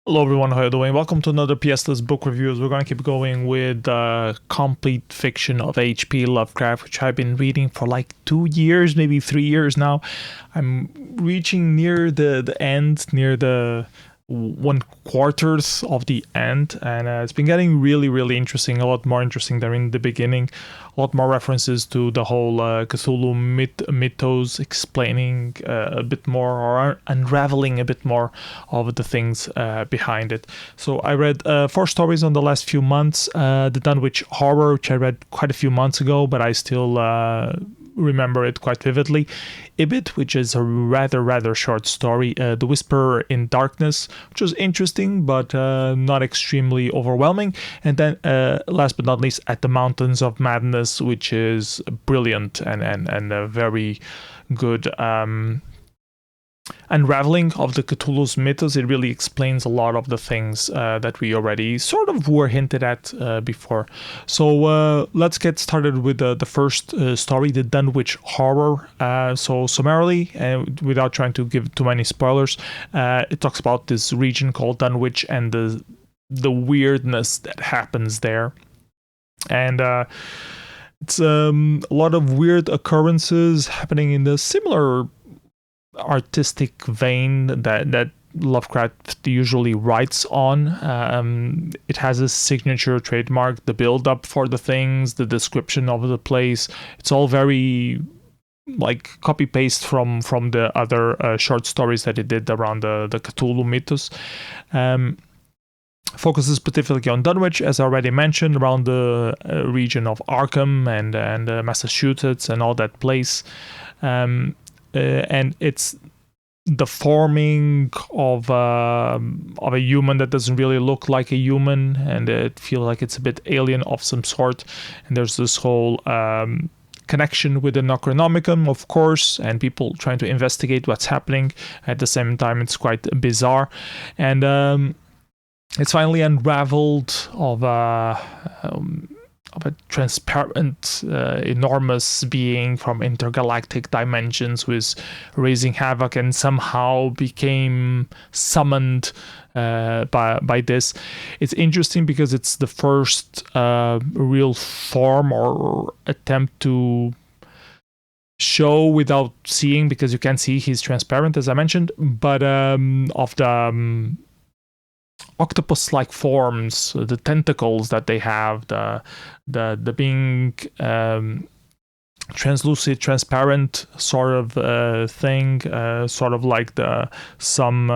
Hello everyone, how are you doing? Welcome to another PS List book reviews. We're going to keep going with Complete Fiction of H.P. Lovecraft, which I've been reading for like 2 years, maybe 3 years now. I'm reaching near the end, near the 1/4 of the end, and it's been getting really interesting, a lot more interesting than in the beginning. A lot more references to the whole Cthulhu mythos, explaining a bit more or unraveling a bit more of the things behind it. So I read 4 stories on the last few months. The Dunwich Horror, which I read quite a few months ago, but I still remember it quite vividly. Ibid, which is a rather short story. The Whisper in Darkness, which was interesting but not extremely overwhelming. And then last but not least, At the Mountains of Madness, which is brilliant and a very good unraveling of the Cthulhu's mythos. It really explains a lot of the things that we already sort of were hinted at before. So let's get started with the first story, the Dunwich Horror. So summarily, without trying to give too many spoilers, it talks about this region called Dunwich and the weirdness that happens there. And it's a lot of weird occurrences happening in the similar artistic vein that Lovecraft usually writes on. It has a signature trademark, the build-up for the things, the description of the place. It's all very like copy-paste from the other short stories that he did around the Cthulhu mythos. Focuses specifically on Dunwich, as I already mentioned, around the region of Arkham and Massachusetts and all that place. And it's the forming of a human that doesn't really look like a human, and it feels like it's a bit alien of some sort. And there's this whole connection with the Necronomicon, of course, and people trying to investigate what's happening. At the same time, it's quite bizarre. And it's finally unraveled of a transparent, enormous being from intergalactic dimensions who is raising havoc and somehow became summoned by this. It's interesting because it's the first real form or attempt to show without seeing, because you can see he's transparent, as I mentioned, but of the octopus-like forms, the tentacles that they have, the being translucid, transparent sort of thing, sort of like some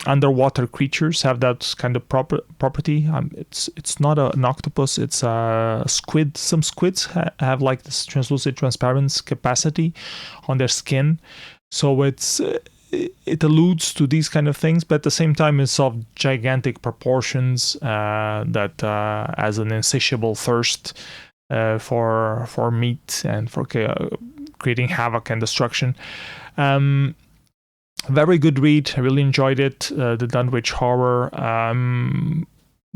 underwater creatures have that kind of property. It's not an octopus, it's a squid. Some squids have like this translucid transparent capacity on their skin, so it alludes to these kind of things, but at the same time it's of gigantic proportions that has an insatiable thirst for meat and for creating havoc and destruction. Very good read. I really enjoyed it. The Dunwich Horror.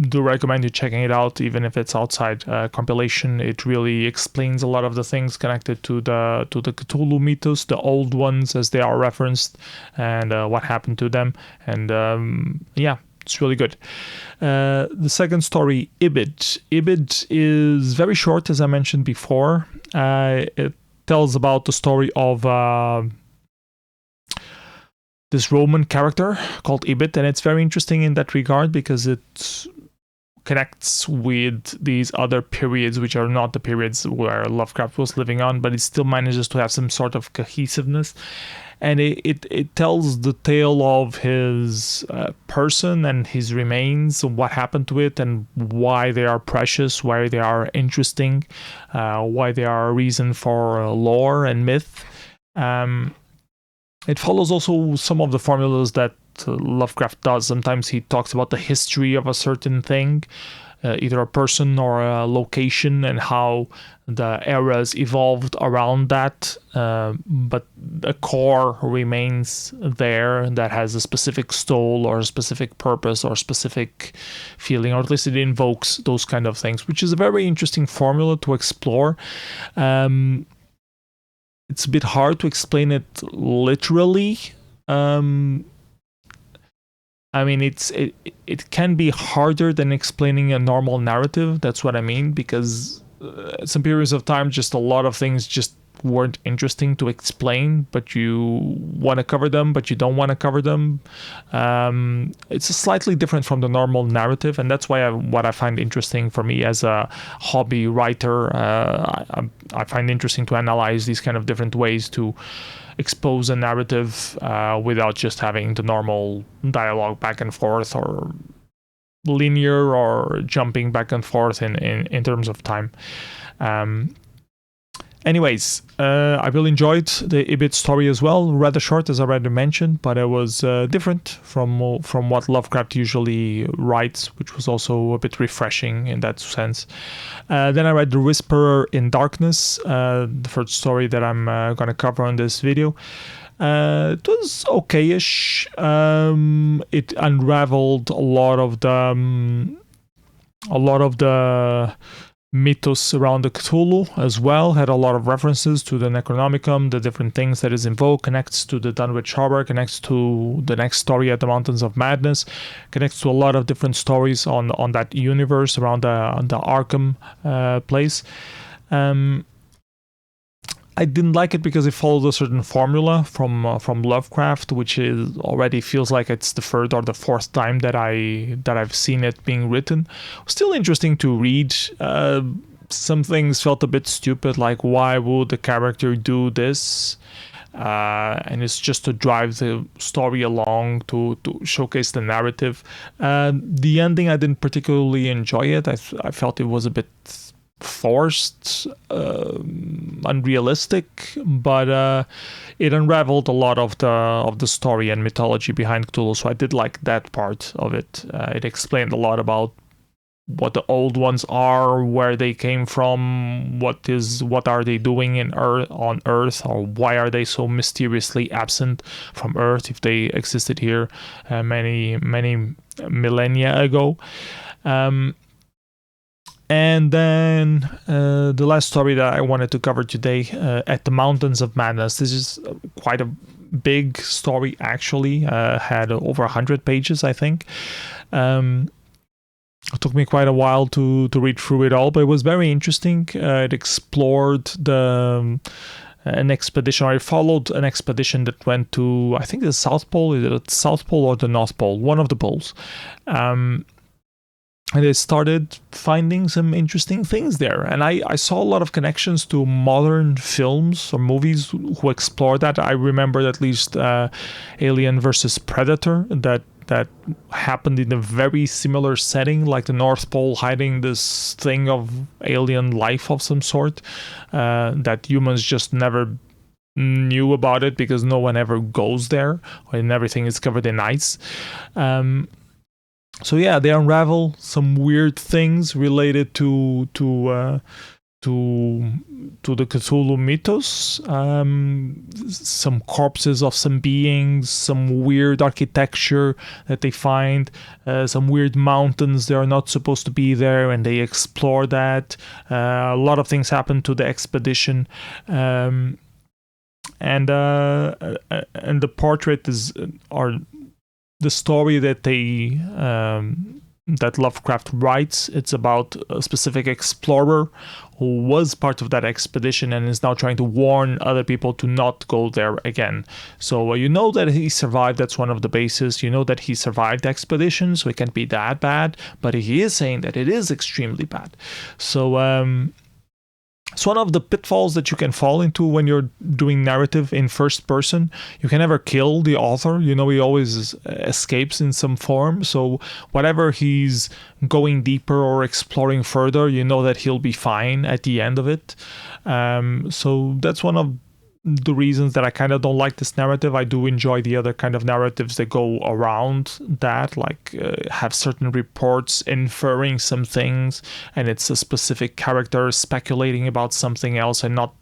Do recommend you checking it out, even if it's outside compilation. It really explains a lot of the things connected to the Cthulhu mythos, the old ones as they are referenced, and what happened to them. And yeah, it's really good. The second story, Ibid. Ibid is very short, as I mentioned before. It tells about the story of this Roman character called Ibid, and it's very interesting in that regard because it connects with these other periods, which are not the periods where Lovecraft was living on, but it still manages to have some sort of cohesiveness. And it tells the tale of his person and his remains, what happened to it, and why they are precious, why they are interesting, why they are a reason for lore and myth. It follows also some of the formulas that Lovecraft does. Sometimes he talks about the history of a certain thing, either a person or a location, and how the eras evolved around that, but the core remains there, that has a specific soul or a specific purpose or specific feeling, or at least it invokes those kind of things, which is a very interesting formula to explore. It's a bit hard to explain it literally, I mean, it can be harder than explaining a normal narrative. That's what I mean, because some periods of time, just a lot of things just weren't interesting to explain, but you want to cover them, but you don't want to cover them. It's slightly different from the normal narrative, and that's why what I find interesting for me as a hobby writer. I find interesting to analyze these kind of different ways to expose a narrative without just having the normal dialogue back and forth, or linear, or jumping back and forth in terms of time. Anyways, I really enjoyed the Ibid story as well. Rather short, as I already mentioned, but it was different from what Lovecraft usually writes, which was also a bit refreshing in that sense. Then I read The Whisperer in Darkness, the first story that I'm going to cover on this video. It was okay-ish. It unraveled a lot of the mythos around the Cthulhu as well. Had a lot of references to the Necronomicon, the different things that is invoked, connects to the Dunwich Horror, connects to the next story at the Mountains of Madness, connects to a lot of different stories on that universe around the Arkham place. I didn't like it because it followed a certain formula from Lovecraft, which is already feels like it's the third or the fourth time that I've seen it being written. Still interesting to read. Some things felt a bit stupid, like why would the character do this? And it's just to drive the story along, to showcase the narrative. The ending, I didn't particularly enjoy it. I felt it was a bit forced, unrealistic, but it unraveled a lot of the story and mythology behind Cthulhu, so I did like that part of it. It explained a lot about what the old ones are, where they came from, what are they doing on Earth, or why are they so mysteriously absent from Earth if they existed here many millennia ago. And then the last story that I wanted to cover today, At the Mountains of Madness. This is quite a big story, actually. Had over 100 pages, I think. It took me quite a while to read through it all, but it was very interesting. It explored an expedition, or it followed an expedition that went to, I think, the South Pole. Is it the South Pole or the North Pole? One of the poles. And they started finding some interesting things there. And I saw a lot of connections to modern films or movies who explore that. I remember at least Alien versus Predator, that happened in a very similar setting, like the North Pole hiding this thing of alien life of some sort, that humans just never knew about it because no one ever goes there, and everything is covered in ice. So yeah, they unravel some weird things related to the Cthulhu mythos. Some corpses of some beings, some weird architecture that they find, some weird mountains that are not supposed to be there, and they explore that. A lot of things happen to the expedition. And the portrait or the story that that Lovecraft writes, it's about a specific explorer who was part of that expedition and is now trying to warn other people to not go there again. So you know that he survived. That's one of the bases. You know that he survived the expedition, so it can't be that bad, but he is saying that it is extremely bad. So it's one of the pitfalls that you can fall into when you're doing narrative in first person. You can never kill the author. You know, he always escapes in some form. So whatever he's going deeper or exploring further, you know that he'll be fine at the end of it. So that's one of the reasons that I kind of don't like this narrative. I do enjoy the other kind of narratives that go around that, like have certain reports inferring some things, and it's a specific character speculating about something else and not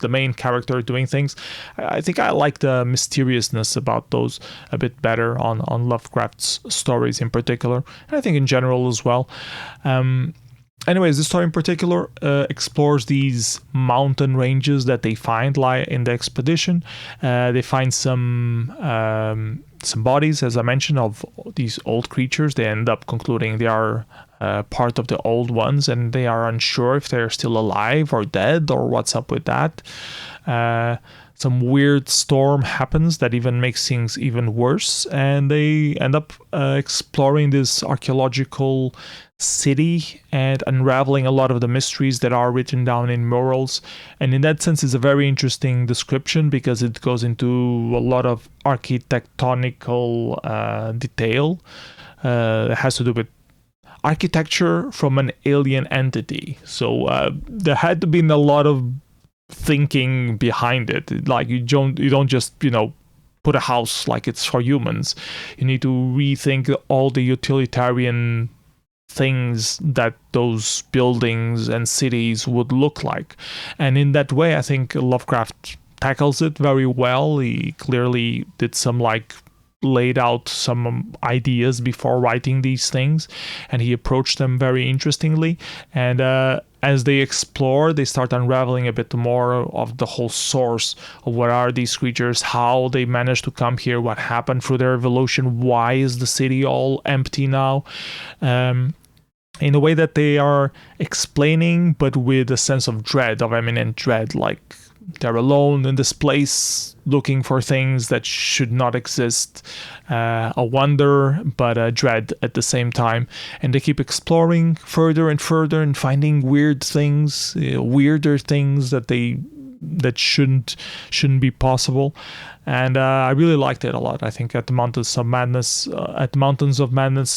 the main character doing things. I think I like the mysteriousness about those a bit better on Lovecraft's stories in particular, and I think in general as well. anyways, this story in particular explores these mountain ranges that they find lie in the expedition. They find some bodies, as I mentioned, of these old creatures. They end up concluding they are part of the old ones, and they are unsure if they're still alive or dead or what's up with that. Some weird storm happens that even makes things even worse, and they end up exploring this archaeological city and unraveling a lot of the mysteries that are written down in murals. And in that sense, it's a very interesting description because it goes into a lot of architectonical detail. It has to do with architecture from an alien entity. So there had to be a lot of thinking behind it. Like you don't just put a house like it's for humans. You need to rethink all the utilitarian things that those buildings and cities would look like. And in that way, I think Lovecraft tackles it very well. He clearly did some laid out some ideas before writing these things, and he approached them very interestingly. And as they explore, they start unraveling a bit more of the whole source of what are these creatures, how they managed to come here, what happened through their evolution, why is the city all empty now, in a way that they are explaining, but with a sense of dread, of imminent dread, like they're alone in this place looking for things that should not exist. A wonder, but a dread at the same time. And they keep exploring further and further and finding weird things, weirder things that shouldn't be possible. And I really liked it a lot. I think At the Mountains of Madness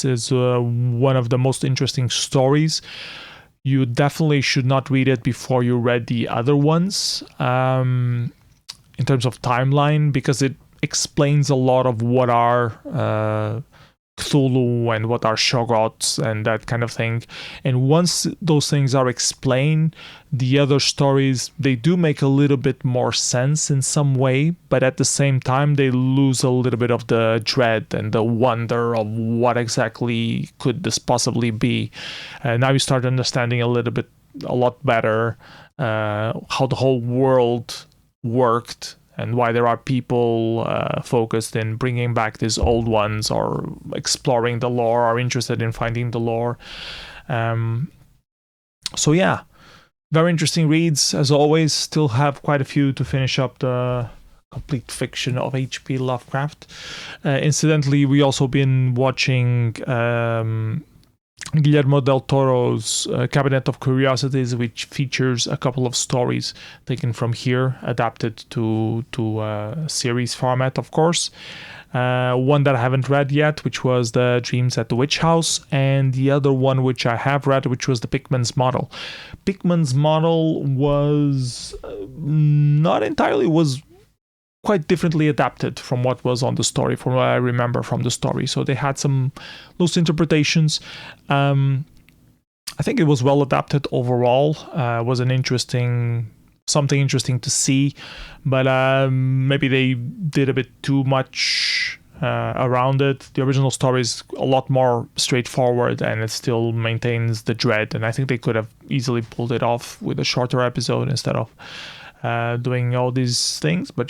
is one of the most interesting stories. You definitely should not read it before you read the other ones in terms of timeline, because it explains a lot of what are Cthulhu and what are Shoggoths and that kind of thing. And once those things are explained, the other stories, they do make a little bit more sense in some way, but at the same time they lose a little bit of the dread and the wonder of what exactly could this possibly be. Now you start understanding a lot better how the whole world worked and why there are people focused in bringing back these old ones or exploring the lore or interested in finding the lore. So yeah, very interesting reads as always. Still have quite a few to finish up the Complete Fiction of H.P. Lovecraft. Incidentally, we also been watching Guillermo del Toro's Cabinet of Curiosities, which features a couple of stories taken from here, adapted to series format, of course. One that I haven't read yet, which was the Dreams at the Witch House, and the other one which I have read, which was the Pickman's Model. Pickman's Model was was quite differently adapted from what was on the story, from what I remember from the story. So they had some loose interpretations. I think it was well adapted overall. Was something interesting to see, but maybe they did a bit too much around it. The original story is a lot more straightforward, and it still maintains the dread. And I think they could have easily pulled it off with a shorter episode instead of doing all these things. But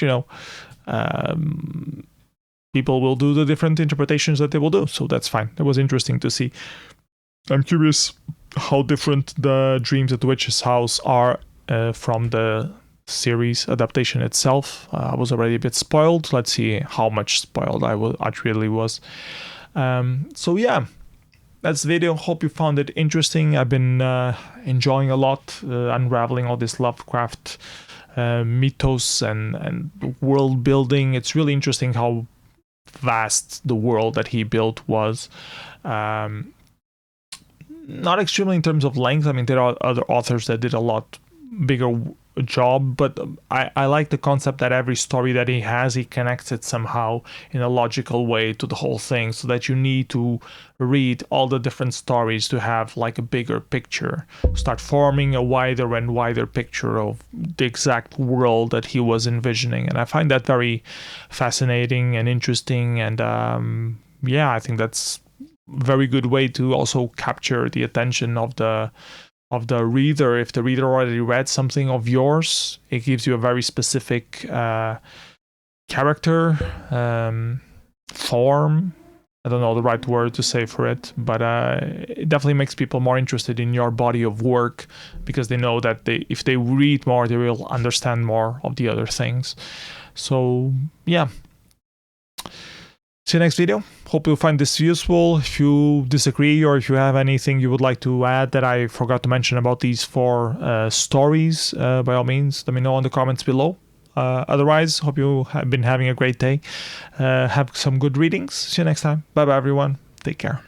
people will do the different interpretations that they will do, so that's fine. It was interesting to see. I'm curious how different the Dreams at the Witch's House are from the series adaptation itself. I was already a bit spoiled. Let's see how much spoiled I really was. So yeah, that's the video. Hope you found it interesting. I've been enjoying a lot unraveling all this Lovecraft mythos and world building. It's really interesting how vast the world that he built was. Not extremely in terms of length. I mean, there are other authors that did a lot bigger job, but I like the concept that every story that he has, he connects it somehow in a logical way to the whole thing, so that you need to read all the different stories to have like a bigger picture, start forming a wider and wider picture of the exact world that he was envisioning. And I find that very fascinating and interesting, and I think that's a very good way to also capture the attention of the the reader. If the reader already read something of yours, it gives you a very specific character, form. I don't know the right word to say for it, but it definitely makes people more interested in your body of work, because they know that if they read more, they will understand more of the other things. So yeah. See you next video. Hope you find this useful. If you disagree, or if you have anything you would like to add that I forgot to mention about these 4 stories, by all means, let me know in the comments below. Otherwise, hope you have been having a great day. Have some good readings. See you next time. Bye bye, everyone. Take care.